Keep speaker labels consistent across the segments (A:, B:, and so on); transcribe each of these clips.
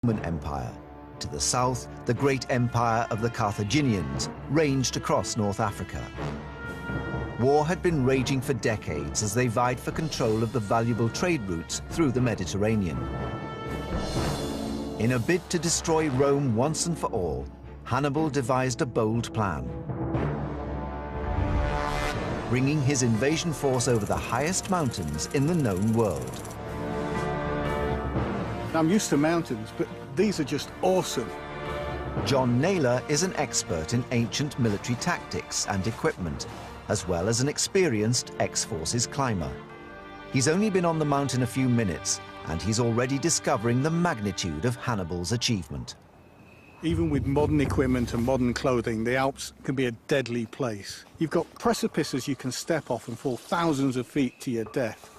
A: Roman Empire. To the south, the great empire of the Carthaginians ranged across North Africa. War had been raging for decades as they vied for control of the valuable trade routes through the Mediterranean. In a bid to destroy Rome once and for all, Hannibal devised a bold plan. Bringing his invasion force over the highest mountains in the known world.
B: I'm used to mountains, but these are just awesome.
A: John Naylor is an expert in ancient military tactics and equipment, as well as an experienced ex-forces climber. He's only been on the mountain a few minutes, and he's already discovering the magnitude of Hannibal's achievement.
B: Even with modern equipment and modern clothing, the Alps can be a deadly place. You've got precipices you can step off and fall thousands of feet to your death.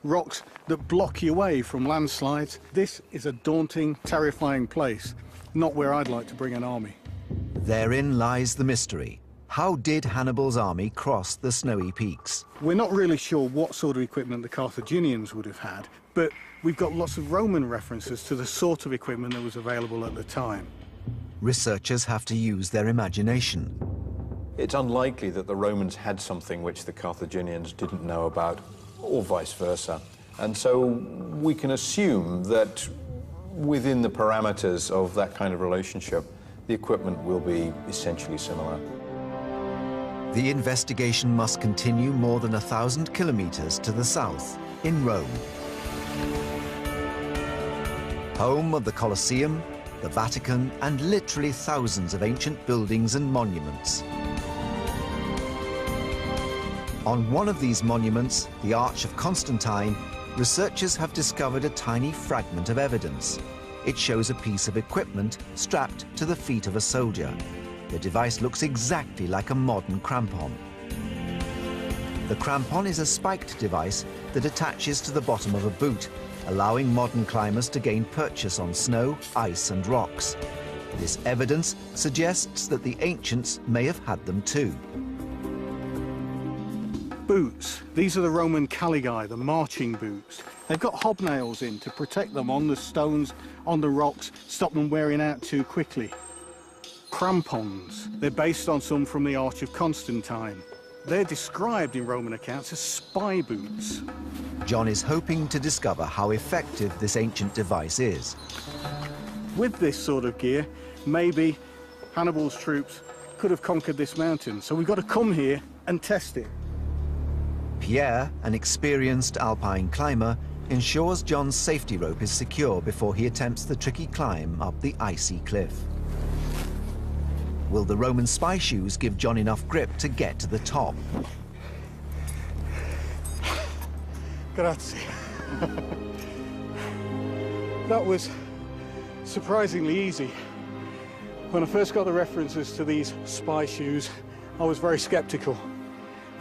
B: Rocks that block your way from landslides. This is a daunting, terrifying place, not where I'd like to bring an army.
A: Therein lies the mystery. How did Hannibal's army cross the snowy peaks?
B: We're not really sure what sort of equipment the Carthaginians would have had, but we've got lots of Roman references to the sort of equipment that was available at the time.
A: Researchers have to use their imagination.
C: It's unlikely that the Romans had something which the Carthaginians didn't know about, or vice versa. And so we can assume that within the parameters of that kind of relationship, the equipment will be essentially similar.
A: The investigation must continue more than 1,000 kilometers to the south, in Rome. Home of the Colosseum, the Vatican, and literally thousands of ancient buildings and monuments. On one of these monuments, the Arch of Constantine, researchers have discovered a tiny fragment of evidence. It shows a piece of equipment strapped to the feet of a soldier. The device looks exactly like a modern crampon. The crampon is a spiked device that attaches to the bottom of a boot, allowing modern climbers to gain purchase on snow, ice, and rocks. This evidence suggests that the ancients may have had them too.
B: Boots. These are the Roman caligae, the marching boots. They've got hobnails in to protect them on the stones, on the rocks, stop them wearing out too quickly. Crampons. They're based on some from the Arch of Constantine. They're described in Roman accounts as spy boots.
A: John is hoping to discover how effective this ancient device is.
B: With this sort of gear, maybe Hannibal's troops could have conquered this mountain. So we've got to come here and test it.
A: Pierre, an experienced alpine climber, ensures John's safety rope is secure before he attempts the tricky climb up the icy cliff. Will the Roman spy shoes give John enough grip to get to the top?
B: Grazie. That was surprisingly easy. When I first got the references to these spy shoes, I was very skeptical,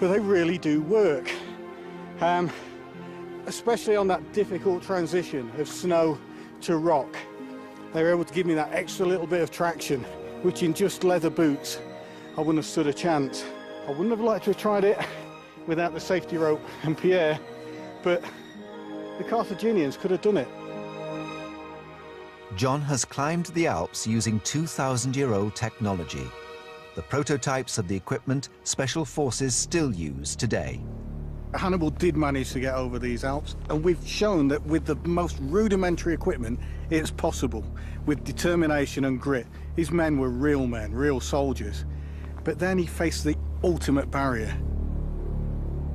B: but they really do work. Especially on that difficult transition of snow to rock. They were able to give me that extra little bit of traction, which in just leather boots, I wouldn't have stood a chance. I wouldn't have liked to have tried it without the safety rope and Pierre, but the Carthaginians could have done it.
A: John has climbed the Alps using 2,000-year-old technology. The prototypes of the equipment special forces still use today.
B: Hannibal did manage to get over these Alps, and we've shown that with the most rudimentary equipment, it's possible. With determination and grit, his men were real men, real soldiers. But then he faced the ultimate barrier.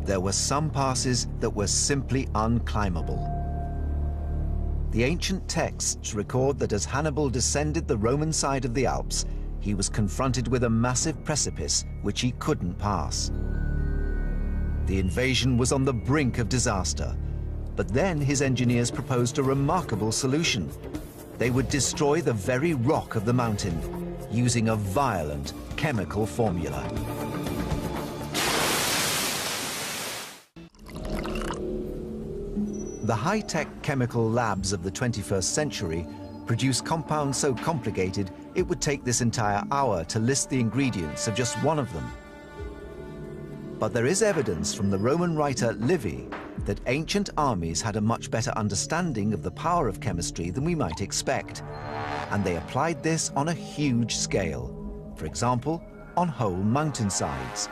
A: There were some passes that were simply unclimbable. The ancient texts record that as Hannibal descended the Roman side of the Alps, he was confronted with a massive precipice which he couldn't pass. The invasion was on the brink of disaster, but then his engineers proposed a remarkable solution. They would destroy the very rock of the mountain using a violent chemical formula. The high-tech chemical labs of the 21st century produce compounds so complicated it would take this entire hour to list the ingredients of just one of them. But there is evidence from the Roman writer Livy that ancient armies had a much better understanding of the power of chemistry than we might expect, and they applied this on a huge scale, for example, on whole mountainsides.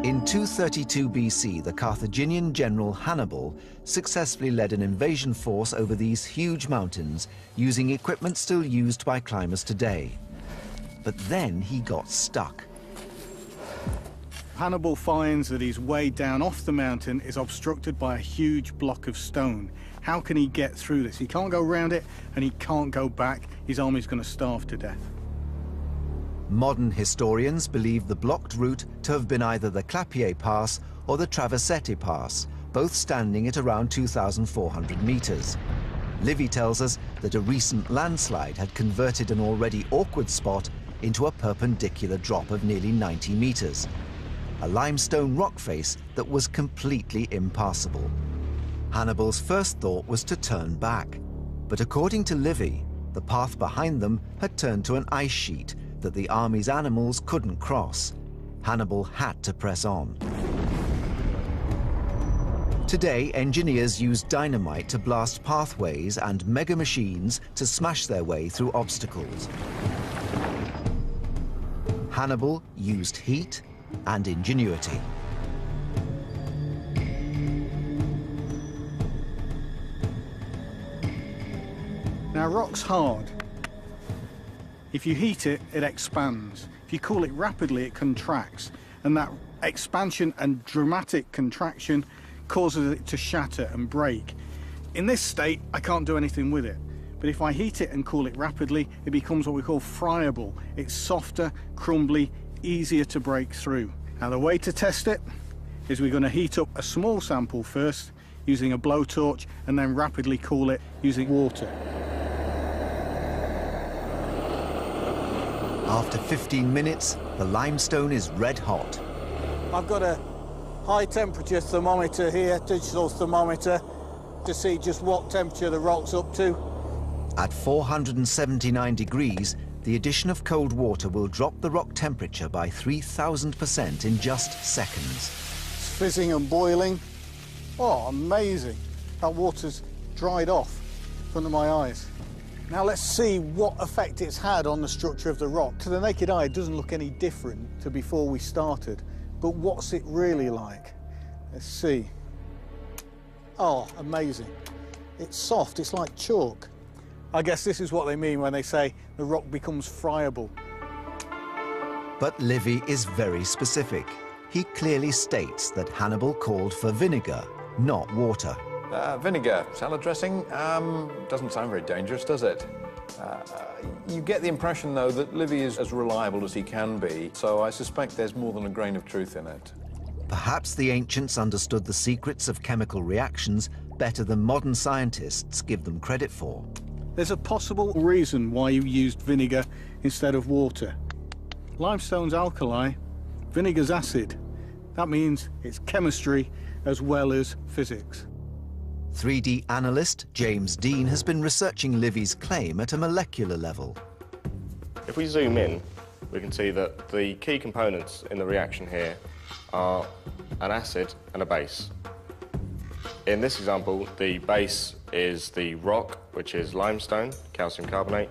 A: In 232 BC, the Carthaginian general Hannibal successfully led an invasion force over these huge mountains using equipment still used by climbers today. But then he got stuck.
B: Hannibal finds that his way down off the mountain is obstructed by a huge block of stone. How can he get through this? He can't go around it and he can't go back. His army's going to starve to death.
A: Modern historians believe the blocked route to have been either the Clapier Pass or the Traversette Pass, both standing at around 2,400 meters. Livy tells us that a recent landslide had converted an already awkward spot into a perpendicular drop of nearly 90 meters, a limestone rock face that was completely impassable. Hannibal's first thought was to turn back, but according to Livy, the path behind them had turned to an ice sheet that the army's animals couldn't cross. Hannibal had to press on. Today, engineers use dynamite to blast pathways and mega machines to smash their way through obstacles. Hannibal used heat and ingenuity.
B: Now, rock's hard. If you heat it, it expands. If you cool it rapidly, it contracts. And that expansion and dramatic contraction causes it to shatter and break. In this state, I can't do anything with it. But if I heat it and cool it rapidly, it becomes what we call friable. It's softer, crumbly, easier to break through. Now, the way to test it is we're going to heat up a small sample first using a blowtorch and then rapidly cool it using water.
A: After 15 minutes, the limestone is red hot.
B: I've got a high temperature thermometer here, digital thermometer, to see just what temperature the rock's up to.
A: At 479 degrees, the addition of cold water will drop the rock temperature by 3,000% in just seconds.
B: It's fizzing and boiling. Oh, amazing. That water's dried off in front of my eyes. Now let's see what effect it's had on the structure of the rock. To the naked eye, it doesn't look any different to before we started. But what's it really like? Let's see. Oh, amazing. It's soft, it's like chalk. I guess this is what they mean when they say the rock becomes friable.
A: But Livy is very specific. He clearly states that Hannibal called for vinegar, not water.
C: Vinegar, salad dressing, doesn't sound very dangerous, does it? You get the impression, though, that Livy is as reliable as he can be, so I suspect there's more than a grain of truth in it.
A: Perhaps the ancients understood the secrets of chemical reactions better than modern scientists give them credit for.
B: There's a possible reason why you used vinegar instead of water. Limestone's alkali, vinegar's acid. That means it's chemistry as well as physics.
A: 3D analyst James Dean has been researching Livy's claim at a molecular level.
D: If we zoom in, we can see that the key components in the reaction here are an acid and a base. In this example, the base is the rock, which is limestone, calcium carbonate,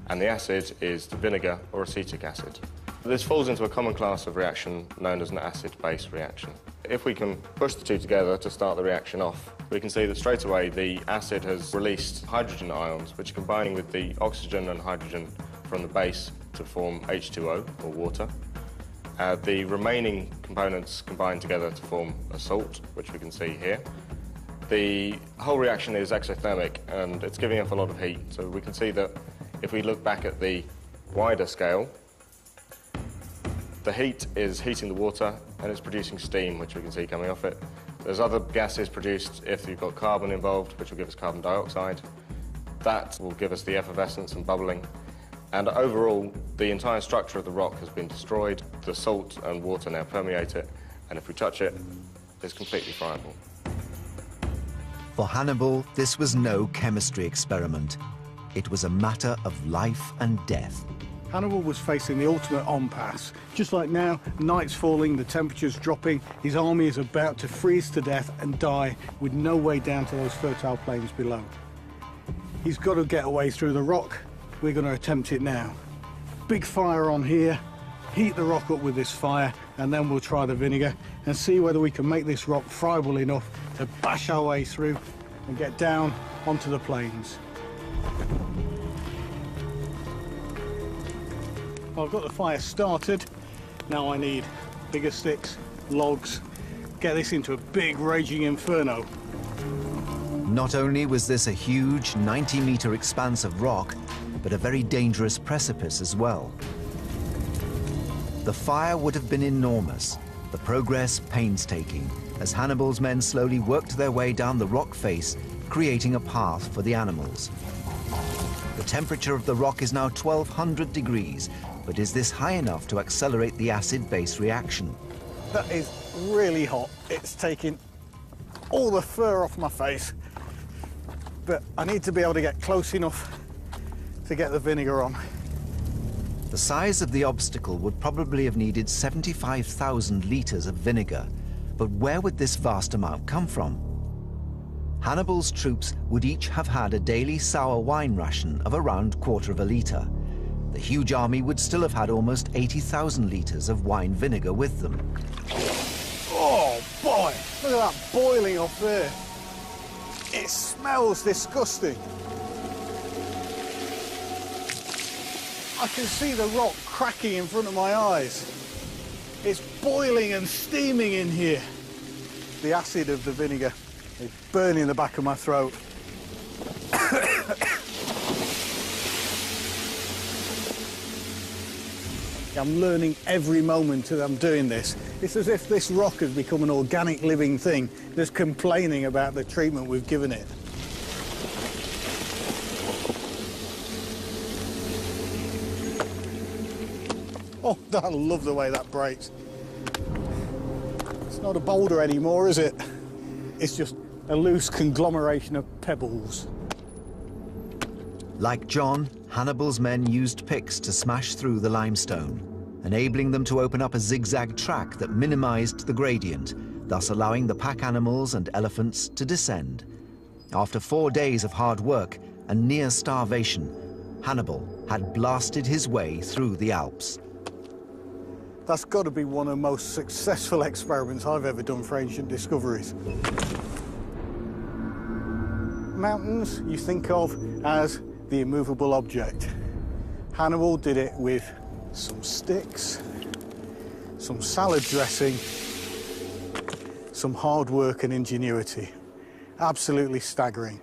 D: and the acid is the vinegar or acetic acid. This falls into a common class of reaction known as an acid-base reaction. If we can push the two together to start the reaction off, we can see that straight away the acid has released hydrogen ions, which are combining with the oxygen and hydrogen from the base to form H2O, or water. The remaining components combine together to form a salt, which we can see here. The whole reaction is exothermic, and it's giving off a lot of heat. So we can see that if we look back at the wider scale, the heat is heating the water and it's producing steam, which we can see coming off it. There's other gases produced if you've got carbon involved, which will give us carbon dioxide. That will give us the effervescence and bubbling. And overall, the entire structure of the rock has been destroyed. The salt and water now permeate it, and if we touch it, it's completely friable.
A: For Hannibal, this was no chemistry experiment. It was a matter of life and death.
B: Hannibal was facing the ultimate on-pass. Just like now, night's falling, the temperature's dropping, his army is about to freeze to death and die with no way down to those fertile plains below. He's got to get away through the rock. We're going to attempt it now. Big fire on here, heat the rock up with this fire, and then we'll try the vinegar and see whether we can make this rock friable enough to bash our way through and get down onto the plains. I've got the fire started. Now I need bigger sticks, logs, get this into a big raging inferno.
A: Not only was this a huge 90-meter expanse of rock, but a very dangerous precipice as well. The fire would have been enormous, the progress painstaking, as Hannibal's men slowly worked their way down the rock face, creating a path for the animals. The temperature of the rock is now 1200 degrees, but is this high enough to accelerate the acid-base reaction?
B: That is really hot. It's taking all the fur off my face. But I need to be able to get close enough to get the vinegar on.
A: The size of the obstacle would probably have needed 75,000 litres of vinegar, but where would this vast amount come from? Hannibal's troops would each have had a daily sour wine ration of around 1/4 of a litre. The huge army would still have had almost 80,000 litres of wine vinegar with them.
B: Oh boy, look at that boiling up there. It smells disgusting. I can see the rock cracking in front of my eyes. It's boiling and steaming in here. The acid of the vinegar is burning the back of my throat. I'm learning every moment that I'm doing this. It's as if this rock has become an organic living thing that's complaining about the treatment we've given it. Oh, I love the way that breaks. It's not a boulder anymore, is it? It's just a loose conglomeration of pebbles.
A: Like John, Hannibal's men used picks to smash through the limestone, enabling them to open up a zigzag track that minimized the gradient, thus allowing the pack animals and elephants to descend. After 4 days of hard work and near starvation, Hannibal had blasted his way through the Alps.
B: That's got to be one of the most successful experiments I've ever done for ancient discoveries. Mountains you think of as the immovable object. Hannibal did it with some sticks, some salad dressing, some hard work and ingenuity. Absolutely staggering.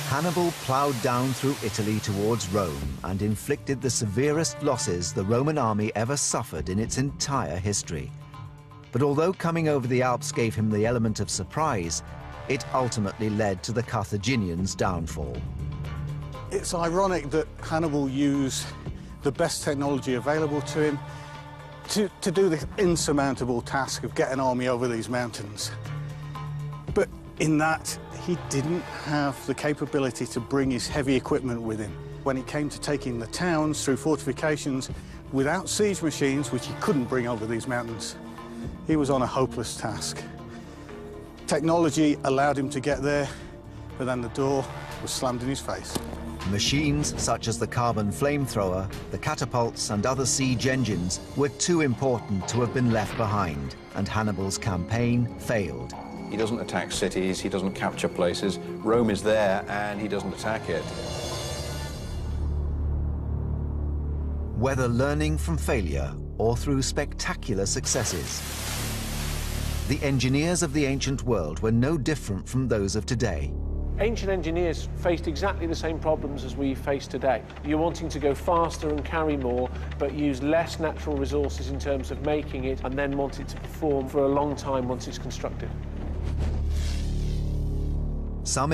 A: Hannibal ploughed down through Italy towards Rome and inflicted the severest losses the Roman army ever suffered in its entire history. But although coming over the Alps gave him the element of surprise, it ultimately led to the Carthaginians' downfall.
B: It's ironic that Hannibal used the best technology available to him to do this insurmountable task of getting an army over these mountains. But in that, he didn't have the capability to bring his heavy equipment with him. When it came to taking the towns through fortifications without siege machines, which he couldn't bring over these mountains, he was on a hopeless task. Technology allowed him to get there, but then the door was slammed in his face.
A: Machines such as the carbon flamethrower, the catapults and other siege engines were too important to have been left behind, and Hannibal's campaign failed.
C: He doesn't attack cities, he doesn't capture places. Rome is there and he doesn't attack it.
A: Whether learning from failure or through spectacular successes, the engineers of the ancient world were no different from those of today.
E: Ancient engineers faced exactly the same problems as we face today. You're wanting to go faster and carry more, but use less natural resources in terms of making it, and then want it to perform for a long time once it's constructed.